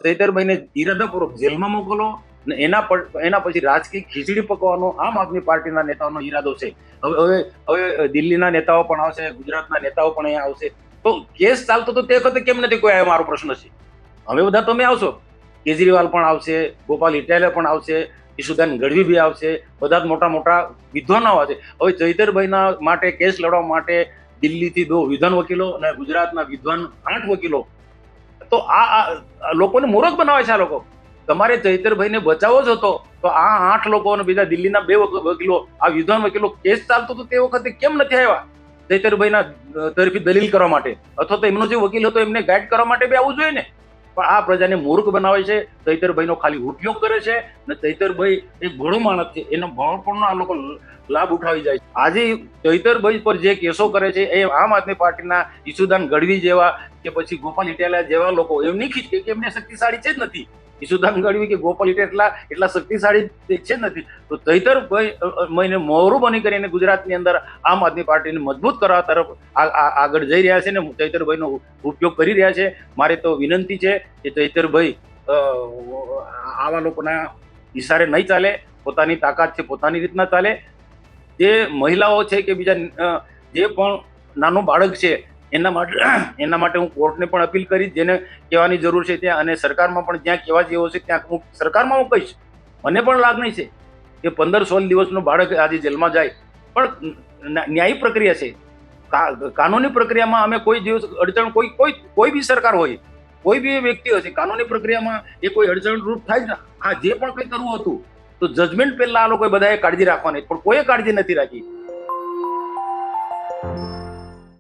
ચૈતરભાઈને ઈરાદાપૂર્વક જેલમાં મોકલો ને એના પછી રાજકીય ખીચડી પકવાનો આમ આદમી પાર્ટીના નેતાઓનો ઈરાદો છે. હવે દિલ્હીના નેતાઓ પણ આવશે, ગુજરાતના નેતાઓ પણ અહીંયા આવશે. તો કેસ ચાલતો તો તે વખતે કેમ નથી કોઈ આવ્યો, મારો પ્રશ્ન છે. હવે બધા તમે આવશો, કેજરીવાલ પણ આવશે, ગોપાલ ઇટાલિયા પણ આવશે, ઈશુદાન ગઢવી બી આવશે, બધા જ મોટા મોટા વિદ્વાનો આવશે. હવે ચૈતરભાઈના માટે કેસ લડવા માટે દિલ્હીથી 2 વિદ્વાન વકીલો અને ગુજરાતના વિદ્વાન 8 વકીલો. તો આ લોકોને મૂર્ખ બનાવે છે. આ લોકો તમારે ચૈતરભાઈને બચાવો જ હતો તો આ 8 લોકો અને બીજા દિલ્હીના 2 વકીલો, આ વિદ્વાન વકીલો કેસ ચાલતો તો તે વખતે કેમ નથી આવ્યા ચૈતરભાઈના તરફી દલીલ કરવા માટે, અથવા તો એમનો જે વકીલ હતો એમને ગાઈડ કરવા માટે બી આવવું જોઈએ ને. પણ આ પ્રજાને મૂર્ખ બનાવે છે, ચૈતરભાઈનો ખાલી ઉપયોગ કરે છે. અને ચૈતરભાઈ એક ભોળો માણસ છે, એનો ભોળપણનો આ લોકો લાભ ઉઠાવી જાય છે. આજે ચૈતરભાઈ પર જે કેસો કરે છે એ આમ આદમી પાર્ટીના ઈશુદાન ગઢવી જેવા કે પછી ગોપાલ ઇટાલિયા જેવા લોકો એમની ખીચ કે એમને શક્તિશાળી છે જ નથી. ઈશુદાન ગઢવી કે ગોપાલ ઇટાલિયા એટલા શક્તિશાળી છે જ નથી. તો ચૈતરભાઈ મોરું બની કરીને ગુજરાતની અંદર આમ આદમી પાર્ટીને મજબૂત કરવા તરફ આગળ જઈ રહ્યા છે ને ચૈતરભાઈનો ઉપયોગ કરી રહ્યા છે. મારે તો વિનંતી છે કે ચૈતરભાઈ આવા લોકોના ઈશારે નહીં ચાલે, પોતાની તાકાત છે પોતાની રીતના ચાલે. જે મહિલાઓ છે કે બીજા જે પણ નાનું બાળક છે એના માટે હું કોર્ટને પણ અપીલ કરીશ, જેને કહેવાની જરૂર છે ત્યાં, અને સરકારમાં પણ જ્યાં કહેવા જેવો છે ત્યાં હું સરકારમાં હું કહીશ. મને પણ લાગણી છે કે 15-16 દિવસનું બાળક આજે જેલમાં જાય, પણ ન્યાયી પ્રક્રિયા છે, કાનૂની પ્રક્રિયામાં અમે કોઈ દિવસ અડચણ કોઈ બી સરકાર હોય, કોઈ બી વ્યક્તિ હશે, કાનૂની પ્રક્રિયામાં એ કોઈ અડચણરૂપ થાય જ. હા, જે પણ કંઈ કરવું હતું તો જજમેન્ટ પહેલા આ લોકોએ બધાએ કાળજી રાખવાની, પણ કોઈએ કાળજી નથી રાખી.